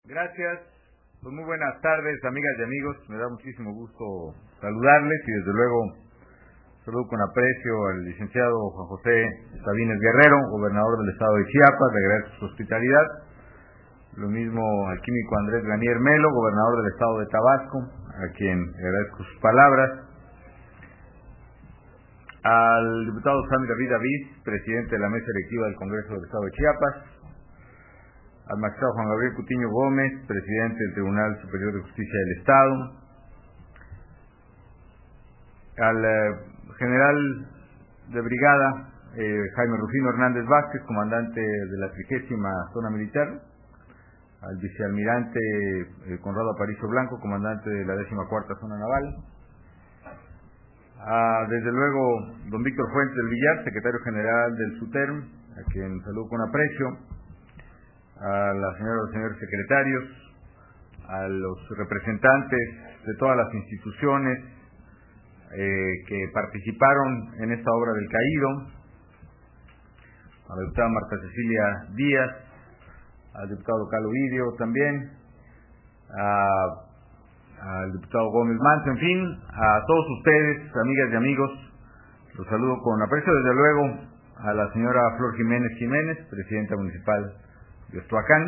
Gracias, pues muy buenas tardes, amigas y amigos. Me da muchísimo gusto saludarles y desde luego saludo con aprecio al licenciado Juan José Sabines Guerrero, gobernador del estado de Chiapas. Le agradezco su hospitalidad. Lo mismo al químico Andrés Ganier Melo, gobernador del estado de Tabasco, a quien le agradezco sus palabras. Al diputado Sammy David, presidente de la mesa directiva del Congreso del estado de Chiapas. Al magistrado Juan Gabriel Cutiño Gómez, presidente del Tribunal Superior de Justicia del Estado. Al general de brigada Jaime Rufino Hernández Vázquez, comandante de la 30ª Zona Militar. Al vicealmirante Conrado Aparicio Blanco, comandante de la 14ª Zona Naval. Desde luego, don Víctor Fuentes del Villar, secretario general del SUTERM, a quien saludo con aprecio. A la señora y los señores secretarios, a los representantes de todas las instituciones que participaron en esta obra del caído, a la diputada Marta Cecilia Díaz, al diputado Carlos Vidio también, al diputado Gómez Manso, en fin, a todos ustedes, amigas y amigos, los saludo con aprecio. Desde luego a la señora Flor Jiménez, presidenta municipal de Ostoacán,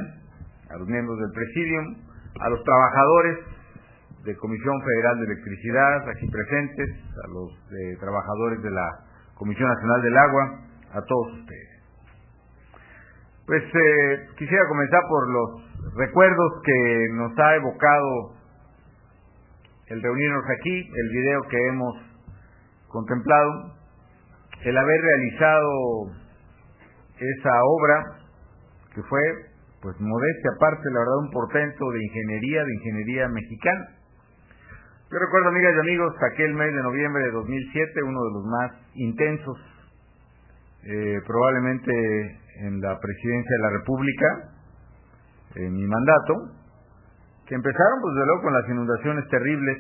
a los miembros del Presidium, a los trabajadores de Comisión Federal de Electricidad aquí presentes, a los trabajadores de la Comisión Nacional del Agua, a todos ustedes. Pues quisiera comenzar por los recuerdos que nos ha evocado el reunirnos aquí, el video que hemos contemplado, el haber realizado esa obra que fue, pues modestia aparte, la verdad, un portento de ingeniería mexicana. Yo recuerdo, amigas y amigos, aquel mes de noviembre de 2007, uno de los más intensos, probablemente en la presidencia de la República, en mi mandato, que empezaron, pues, desde luego, con las inundaciones terribles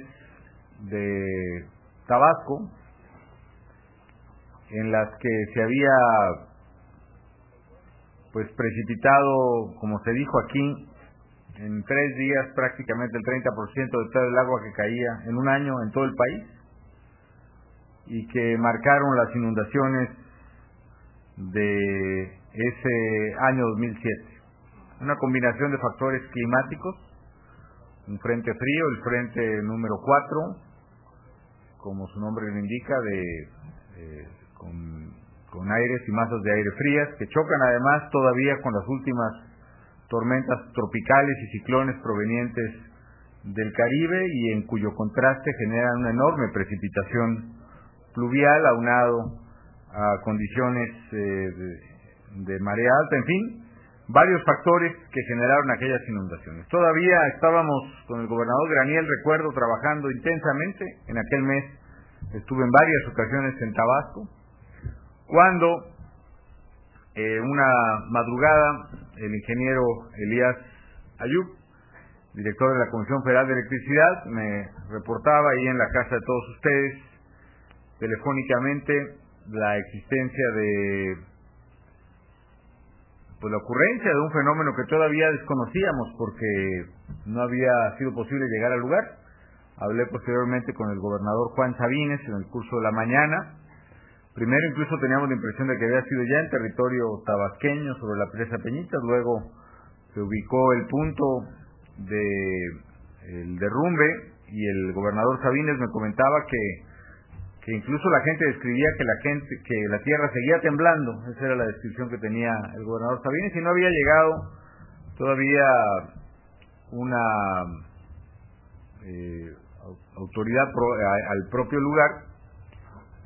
de Tabasco, en las que se había pues precipitado, como se dijo aquí, en 3 días prácticamente el 30% de todo el agua que caía en un año en todo el país, y que marcaron las inundaciones de ese año 2007. Una combinación de factores climáticos, un frente frío, el frente número 4, como su nombre lo indica, con aires y masas de aire frías, que chocan además todavía con las últimas tormentas tropicales y ciclones provenientes del Caribe, y en cuyo contraste generan una enorme precipitación pluvial aunado a condiciones de marea alta, en fin, varios factores que generaron aquellas inundaciones. Todavía estábamos con el gobernador Graniel, recuerdo, trabajando intensamente. En aquel mes estuve en varias ocasiones en Tabasco, cuando una madrugada el ingeniero Elías Ayub, director de la Comisión Federal de Electricidad, me reportaba ahí en la casa de todos ustedes telefónicamente la existencia de la ocurrencia de un fenómeno que todavía desconocíamos porque no había sido posible llegar al lugar. Hablé posteriormente con el gobernador Juan Sabines en el curso de la mañana. Primero incluso teníamos la impresión de que había sido ya en territorio tabasqueño, sobre la presa Peñitas. Luego se ubicó el punto del derrumbe y el gobernador Sabines me comentaba que incluso la gente describía que la tierra seguía temblando. Esa era la descripción que tenía el gobernador Sabines, y no había llegado todavía una autoridad al propio lugar.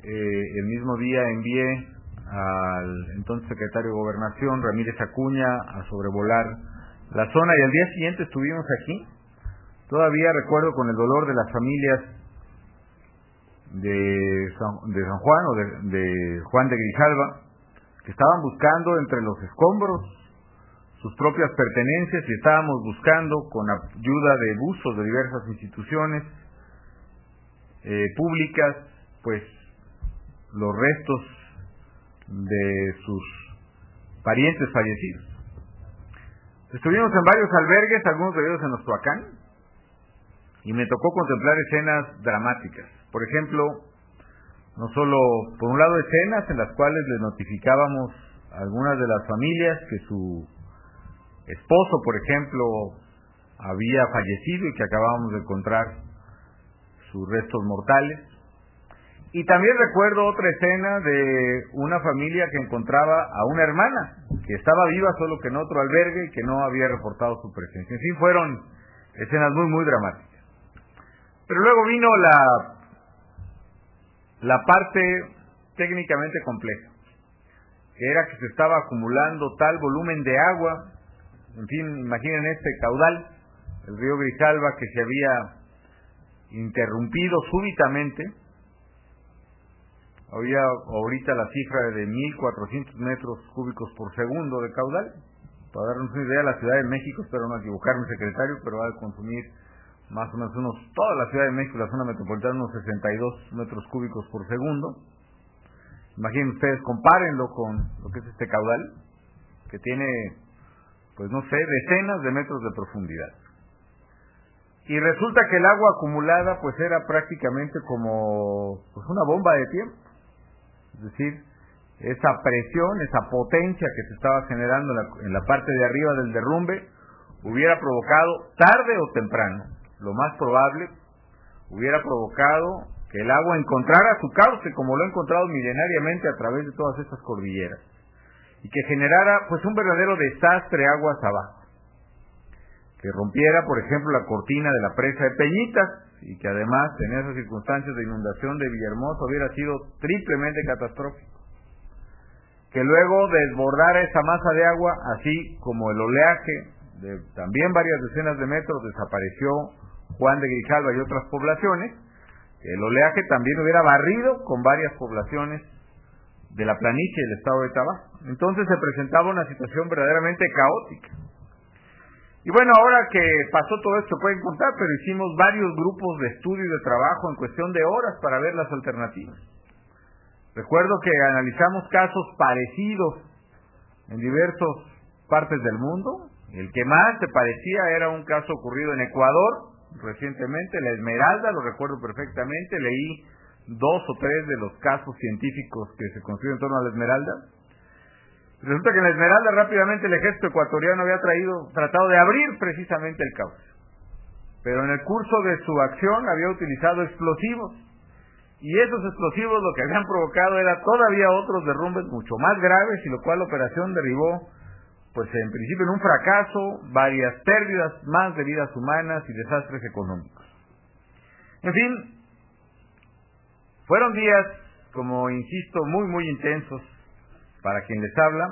El mismo día envié al entonces secretario de Gobernación, Ramírez Acuña, a sobrevolar la zona, y al día siguiente estuvimos aquí. Todavía recuerdo con el dolor de las familias de San Juan, o de Juan de Grijalva, que estaban buscando entre los escombros sus propias pertenencias, y estábamos buscando, con ayuda de buzos de diversas instituciones públicas, pues los restos de sus parientes fallecidos. Estuvimos en varios albergues, algunos de ellos en Ostoacán, y me tocó contemplar escenas dramáticas. Por ejemplo, no solo, por un lado, escenas en las cuales les notificábamos a algunas de las familias que su esposo, por ejemplo, había fallecido y que acabábamos de encontrar sus restos mortales. Y también recuerdo otra escena de una familia que encontraba a una hermana que estaba viva, solo que en otro albergue y que no había reportado su presencia. En fin, fueron escenas muy, muy dramáticas. Pero luego vino la parte técnicamente compleja, que era que se estaba acumulando tal volumen de agua. En fin, imaginen este caudal, el río Grijalva, que se había interrumpido súbitamente. Había ahorita la cifra de 1.400 metros cúbicos por segundo de caudal. Para darnos una idea, la Ciudad de México, espero no equivocarme, secretario, pero va a consumir más o menos toda la Ciudad de México, la zona metropolitana, unos 62 metros cúbicos por segundo. Imaginen ustedes, compárenlo con lo que es este caudal, que tiene, pues no sé, decenas de metros de profundidad. Y resulta que el agua acumulada pues era prácticamente como pues una bomba de tiempo. Es decir, esa presión, esa potencia que se estaba generando en la parte de arriba del derrumbe hubiera provocado, tarde o temprano, lo más probable, hubiera provocado que el agua encontrara su cauce, como lo ha encontrado milenariamente a través de todas estas cordilleras, y que generara pues un verdadero desastre aguas abajo, que rompiera, por ejemplo, la cortina de la presa de Peñitas, y que además, en esas circunstancias de inundación de Villahermosa, hubiera sido triplemente catastrófico. Que luego desbordara esa masa de agua, así como el oleaje de también varias decenas de metros, desapareció Juan de Grijalva y otras poblaciones. El oleaje también hubiera barrido con varias poblaciones de la planicie del estado de Tabasco. Entonces se presentaba una situación verdaderamente caótica. Y bueno, ahora que pasó todo esto, pueden contar, pero hicimos varios grupos de estudio y de trabajo en cuestión de horas para ver las alternativas. Recuerdo que analizamos casos parecidos en diversas partes del mundo. El que más se parecía era un caso ocurrido en Ecuador recientemente, la Esmeralda, lo recuerdo perfectamente. Leí 2 o 3 de los casos científicos que se construyen en torno a la Esmeralda. Resulta que en la Esmeralda rápidamente el ejército ecuatoriano había tratado de abrir precisamente el cauce, pero en el curso de su acción había utilizado explosivos, y esos explosivos lo que habían provocado era todavía otros derrumbes mucho más graves, y lo cual la operación derivó pues en principio en un fracaso, varias pérdidas más de vidas humanas y desastres económicos. En fin, fueron días, como insisto, muy muy intensos para quien les habla.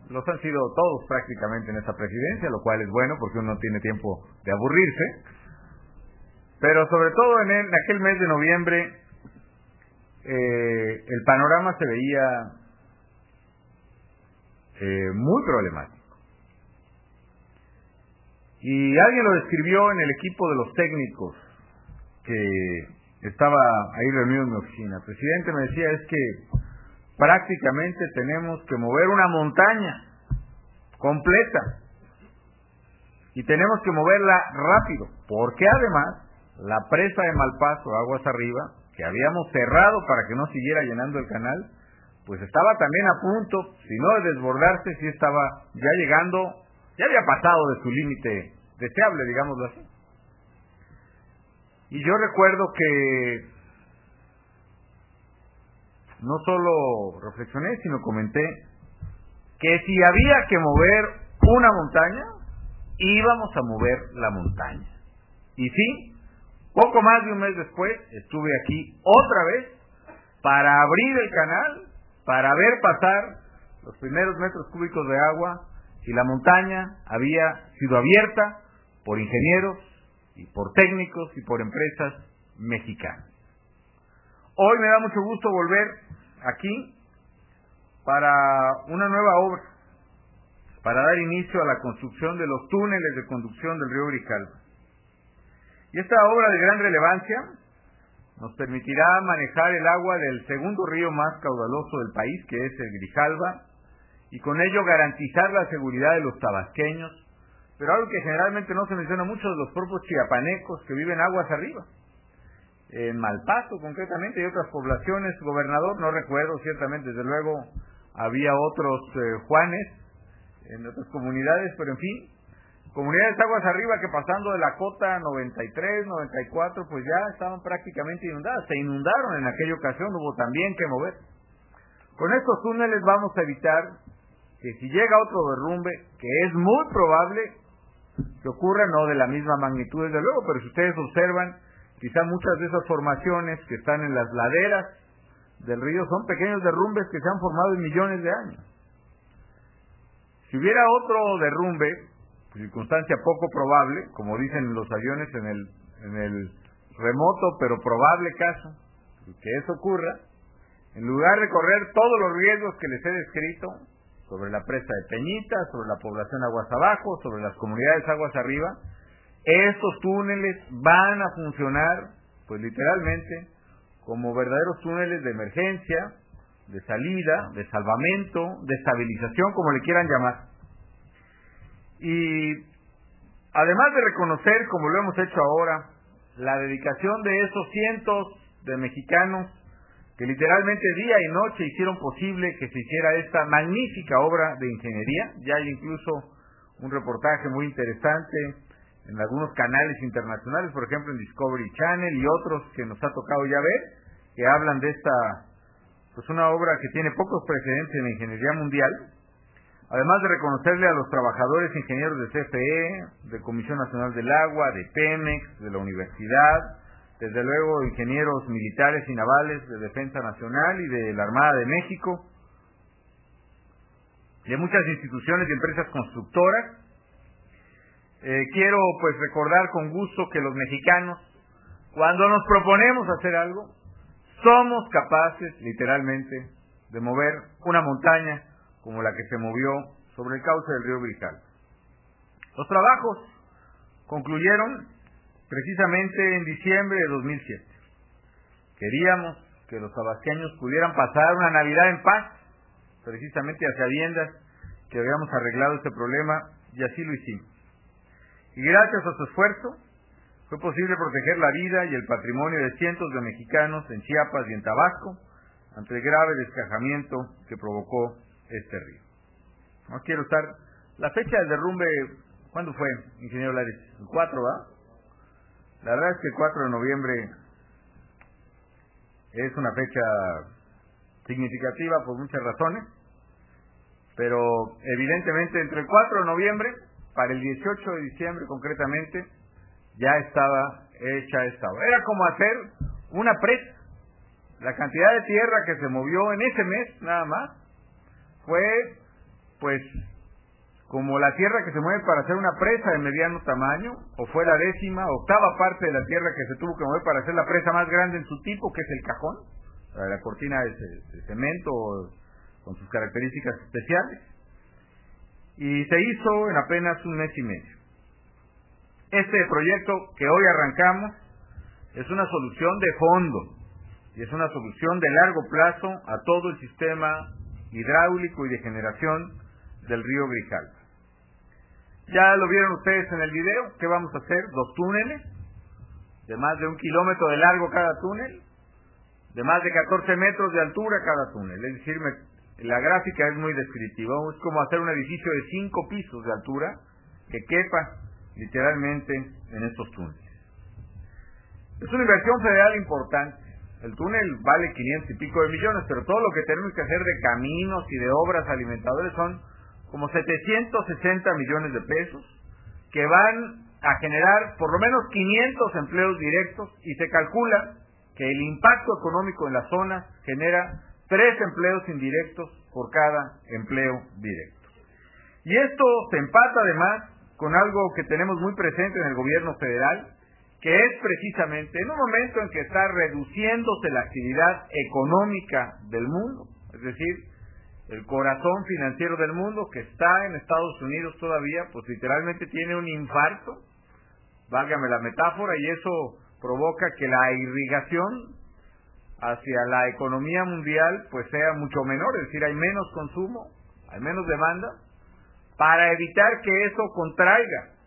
Los han sido todos prácticamente en esta presidencia, lo cual es bueno porque uno no tiene tiempo de aburrirse. Pero sobre todo en aquel mes de noviembre, el panorama se veía muy problemático. Y alguien lo describió en el equipo de los técnicos que estaba ahí reunido en mi oficina. El presidente me decía, es que prácticamente tenemos que mover una montaña completa y tenemos que moverla rápido, porque además la presa de Malpaso, aguas arriba, que habíamos cerrado para que no siguiera llenando el canal, pues estaba también a punto, si no de desbordarse, sí estaba ya llegando, ya había pasado de su límite deseable, digámoslo así. Y yo recuerdo que no solo reflexioné, sino comenté que si había que mover una montaña, íbamos a mover la montaña. Y sí, poco más de un mes después, estuve aquí otra vez para abrir el canal, para ver pasar los primeros metros cúbicos de agua, y la montaña había sido abierta por ingenieros, y por técnicos, y por empresas mexicanas. Hoy me da mucho gusto volver aquí para una nueva obra, para dar inicio a la construcción de los túneles de conducción del río Grijalva. Y esta obra de gran relevancia nos permitirá manejar el agua del segundo río más caudaloso del país, que es el Grijalva, y con ello garantizar la seguridad de los tabasqueños, pero algo que generalmente no se menciona mucho de los propios chiapanecos que viven aguas arriba. En Malpaso, concretamente, y otras poblaciones, Gobernador, no recuerdo ciertamente, desde luego había otros Juanes en otras comunidades, pero en fin, comunidades aguas arriba que pasando de la cota 93, 94, pues ya estaban prácticamente inundadas, se inundaron en aquella ocasión, hubo también que mover. Con estos túneles vamos a evitar que si llega otro derrumbe, que es muy probable que ocurra, no de la misma magnitud desde luego, pero si ustedes observan, quizá muchas de esas formaciones que están en las laderas del río son pequeños derrumbes que se han formado en millones de años. Si hubiera otro derrumbe, circunstancia poco probable, como dicen los aviones en el remoto pero probable caso que eso ocurra, en lugar de correr todos los riesgos que les he descrito sobre la presa de Peñita, sobre la población aguas abajo, sobre las comunidades aguas arriba, estos túneles van a funcionar, pues literalmente, como verdaderos túneles de emergencia, de salida, de salvamento, de estabilización, como le quieran llamar. Y además de reconocer, como lo hemos hecho ahora, la dedicación de esos cientos de mexicanos que literalmente día y noche hicieron posible que se hiciera esta magnífica obra de ingeniería, ya hay incluso un reportaje muy interesante en algunos canales internacionales, por ejemplo en Discovery Channel y otros que nos ha tocado ya ver, que hablan de esta, pues una obra que tiene pocos precedentes en la ingeniería mundial, además de reconocerle a los trabajadores ingenieros de CFE, de Comisión Nacional del Agua, de Pemex, de la universidad, desde luego ingenieros militares y navales de Defensa Nacional y de la Armada de México, de muchas instituciones y empresas constructoras. Quiero pues recordar con gusto que los mexicanos, cuando nos proponemos hacer algo, somos capaces literalmente de mover una montaña como la que se movió sobre el cauce del río Grijalva. Los trabajos concluyeron precisamente en diciembre de 2007. Queríamos que los tabasqueños pudieran pasar una Navidad en paz, precisamente a sabiendas que habíamos arreglado este problema, y así lo hicimos. Y gracias a su esfuerzo, fue posible proteger la vida y el patrimonio de cientos de mexicanos en Chiapas y en Tabasco ante el grave desgajamiento que provocó este río. No quiero estar... La fecha del derrumbe, ¿cuándo fue, ingeniero Lares? El 4, ¿va? La verdad es que el 4 de noviembre es una fecha significativa por muchas razones, pero evidentemente entre el 4 de noviembre, para el 18 de diciembre concretamente, ya estaba hecha esta obra. Era como hacer una presa. La cantidad de tierra que se movió en ese mes, nada más, fue, pues, como la tierra que se mueve para hacer una presa de mediano tamaño, o fue la 18ª parte de la tierra que se tuvo que mover para hacer la presa más grande en su tipo, que es el Cajón, la cortina de cemento con sus características especiales, y se hizo en apenas un mes y medio. Este proyecto que hoy arrancamos es una solución de fondo, y es una solución de largo plazo a todo el sistema hidráulico y de generación del río Grijalva. Ya lo vieron ustedes en el video. ¿Qué vamos a hacer? 2 túneles de más de 1 kilómetro de largo cada túnel, de más de 14 metros de altura cada túnel. Es decir, la gráfica es muy descriptiva. Es como hacer un edificio de 5 pisos de altura que quepa literalmente en estos túneles. Es una inversión federal importante. El túnel vale 500 y pico de millones, pero todo lo que tenemos que hacer de caminos y de obras alimentadores son como 760 millones de pesos, que van a generar por lo menos 500 empleos directos, y se calcula que el impacto económico en la zona genera 3 empleos indirectos por cada empleo directo. Y esto se empata además con algo que tenemos muy presente en el gobierno federal, que es precisamente en un momento en que está reduciéndose la actividad económica del mundo, es decir, el corazón financiero del mundo, que está en Estados Unidos todavía, pues literalmente tiene un infarto, válgame la metáfora, y eso provoca que la irrigación hacia la economía mundial pues sea mucho menor, es decir, hay menos consumo, hay menos demanda, para evitar que eso contraiga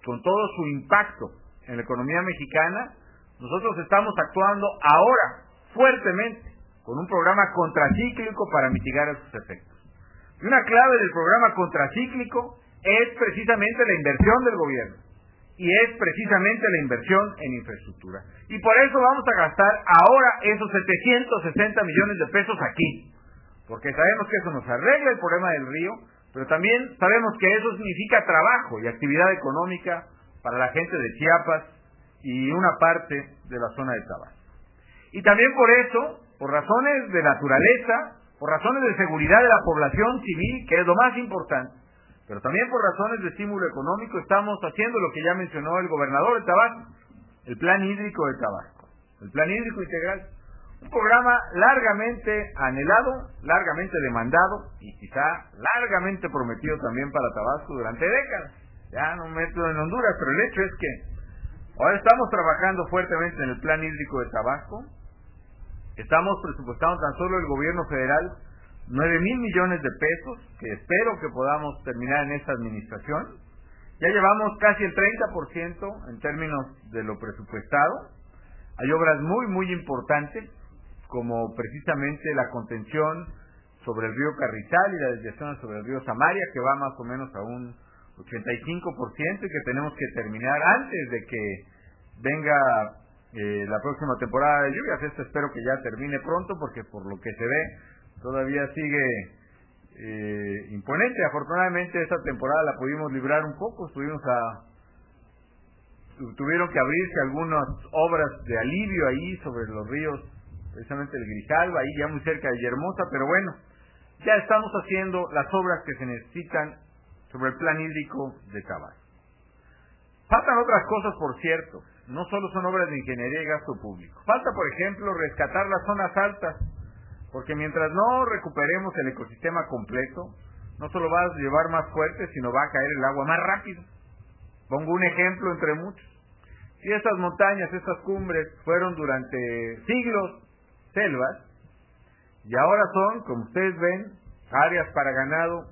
con todo su impacto en la economía mexicana. Nosotros estamos actuando ahora fuertemente con un programa contracíclico para mitigar esos efectos. Y una clave del programa contracíclico es precisamente la inversión del gobierno, y es precisamente la inversión en infraestructura. Y por eso vamos a gastar ahora esos 760 millones de pesos aquí, porque sabemos que eso nos arregla el problema del río, pero también sabemos que eso significa trabajo y actividad económica para la gente de Chiapas y una parte de la zona de Tabasco. Y también por eso, por razones de naturaleza, por razones de seguridad de la población civil, que es lo más importante, pero también por razones de estímulo económico, estamos haciendo lo que ya mencionó el gobernador de Tabasco, el Plan Hídrico de Tabasco, el Plan Hídrico Integral, un programa largamente anhelado, largamente demandado y quizá largamente prometido también para Tabasco durante décadas. Ya no meto en Honduras, pero el hecho es que ahora estamos trabajando fuertemente en el Plan Hídrico de Tabasco. Estamos presupuestando tan solo el gobierno federal 9,000 millones de pesos, que espero que podamos terminar en esta administración. Ya llevamos casi el 30% en términos de lo presupuestado. Hay obras muy importantes, como precisamente la contención sobre el río Carrizal y la desviación sobre el río Samaria, que va más o menos a un 85% y que tenemos que terminar antes de que venga la próxima temporada de lluvias. Esta espero que ya termine pronto, porque por lo que se ve todavía sigue imponente. Afortunadamente esta temporada la pudimos librar un poco, tuvieron que abrirse algunas obras de alivio ahí sobre los ríos, precisamente el Grijalva, ahí ya muy cerca de Villahermosa, pero bueno, ya estamos haciendo las obras que se necesitan sobre el plan hídrico de Tabasco. Faltan otras cosas, por cierto, no solo son obras de ingeniería y gasto público. Falta, por ejemplo, rescatar las zonas altas, porque mientras no recuperemos el ecosistema completo, no solo va a llevar más fuerte, sino va a caer el agua más rápido. Pongo un ejemplo entre muchos. Si estas montañas, estas cumbres, fueron durante siglos selvas, y ahora son, como ustedes ven, áreas para ganado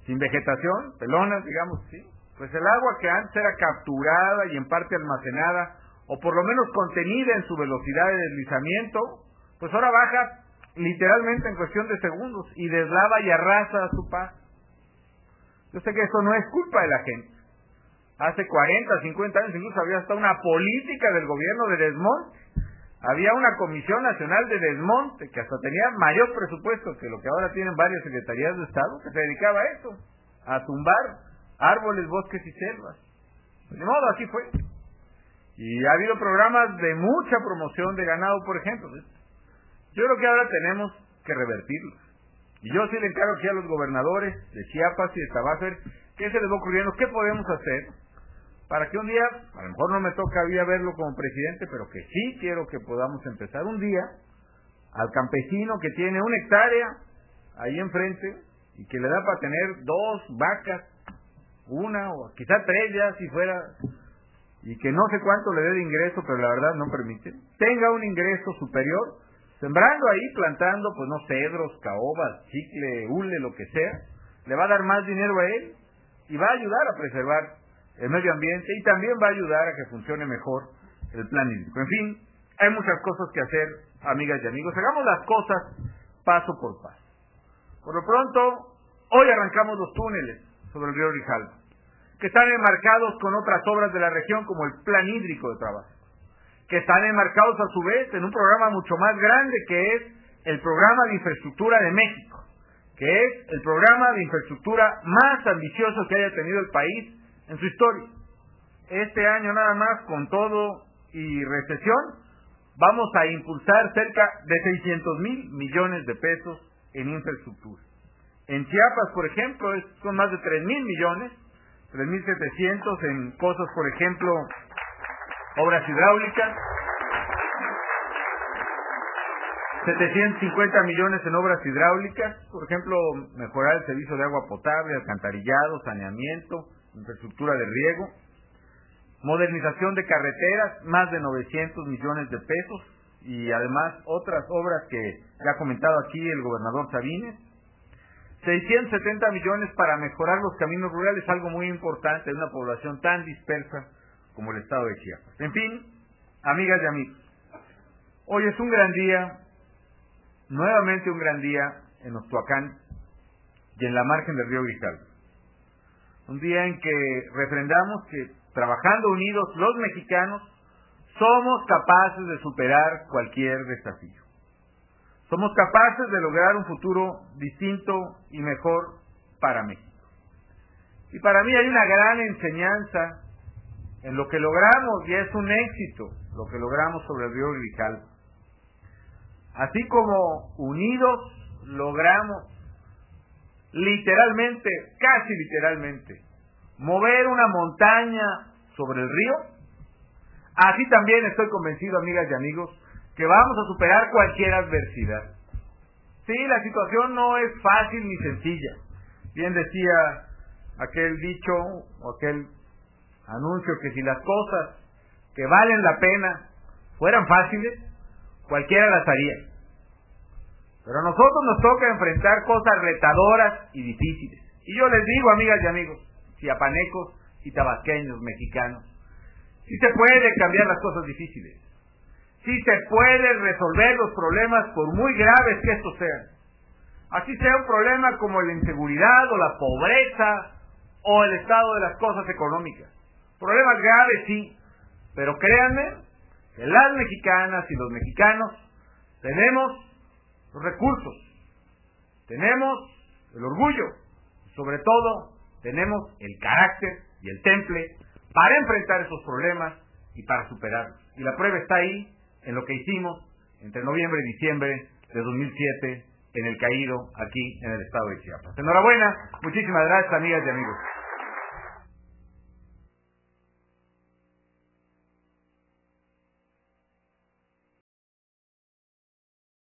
sin vegetación, pelonas, digamos, ¿sí? Pues el agua que antes era capturada y en parte almacenada, o por lo menos contenida en su velocidad de deslizamiento, pues ahora baja literalmente en cuestión de segundos y deslava y arrasa a su paso. Yo sé que eso no es culpa de la gente. Hace 40, 50 años incluso había hasta una política del gobierno de desmonte. Había una Comisión Nacional de Desmonte que hasta tenía mayor presupuesto que lo que ahora tienen varias secretarías de Estado, que se dedicaba a eso, a tumbar árboles, bosques y selvas. Pues de modo, así fue. Y ha habido programas de mucha promoción de ganado, por ejemplo. Yo creo que ahora tenemos que revertirlos. Y yo sí le encargo aquí a los gobernadores de Chiapas y de Tabasco, ¿qué se les va ocurriendo? ¿Qué podemos hacer para que un día, a lo mejor no me toca a mí verlo como presidente, pero que sí quiero que podamos empezar un día, al campesino que tiene 1 hectárea ahí enfrente y que le da para tener 2 vacas, 1 o quizá 3 ya si fuera, y que no sé cuánto le dé de ingreso, pero la verdad no permite, tenga un ingreso superior, sembrando ahí, plantando, pues no, cedros, caobas, chicle, hule, lo que sea, le va a dar más dinero a él y va a ayudar a preservar el medio ambiente y también va a ayudar a que funcione mejor el plan hídrico. En fin, hay muchas cosas que hacer, amigas y amigos. Hagamos las cosas paso por paso. Por lo pronto, hoy arrancamos los túneles sobre el río Grijalva, que están enmarcados con otras obras de la región como el plan hídrico de Tabasco, que están enmarcados a su vez en un programa mucho más grande que es el Programa de Infraestructura de México, que es el programa de infraestructura más ambicioso que haya tenido el país en su historia. Este año nada más, con todo y recesión, vamos a impulsar cerca de 600,000 millones de pesos en infraestructura. En Chiapas, por ejemplo, son más de 3,000 millones, 3,700 en cosas, por ejemplo, obras hidráulicas, 750 millones en obras hidráulicas, por ejemplo, mejorar el servicio de agua potable, alcantarillado, saneamiento, infraestructura de riego, modernización de carreteras, más de 900 millones de pesos, y además otras obras que ya ha comentado aquí el gobernador Sabines, 670 millones para mejorar los caminos rurales, algo muy importante en una población tan dispersa como el estado de Chiapas. En fin, amigas y amigos, hoy es un gran día, nuevamente un gran día en Ostoacán y en la margen del río Grijalva. Un día en que refrendamos que, trabajando unidos los mexicanos, somos capaces de superar cualquier desafío. Somos capaces de lograr un futuro distinto y mejor para México. Y para mí hay una gran enseñanza en lo que logramos, y es un éxito lo que logramos sobre el río Grijalva. Así como unidos logramos literalmente, casi literalmente, mover una montaña sobre el río, así también estoy convencido, amigas y amigos, que vamos a superar cualquier adversidad. Sí, la situación no es fácil ni sencilla. Bien decía aquel dicho, o aquel anuncio, que si las cosas que valen la pena fueran fáciles, cualquiera las haría. Pero a nosotros nos toca enfrentar cosas retadoras y difíciles. Y yo les digo, amigas y amigos, chiapanecos y tabasqueños, mexicanos, sí se puede cambiar las cosas difíciles. Sí se puede resolver los problemas, por muy graves que estos sean. Así sea un problema como la inseguridad o la pobreza o el estado de las cosas económicas. Problemas graves, sí, pero créanme que las mexicanas y los mexicanos tenemos los recursos, tenemos el orgullo, sobre todo tenemos el carácter y el temple para enfrentar esos problemas y para superarlos. Y la prueba está ahí, en lo que hicimos entre noviembre y diciembre de 2007 en El Caído, aquí en el estado de Chiapas. Enhorabuena, muchísimas gracias, amigas y amigos.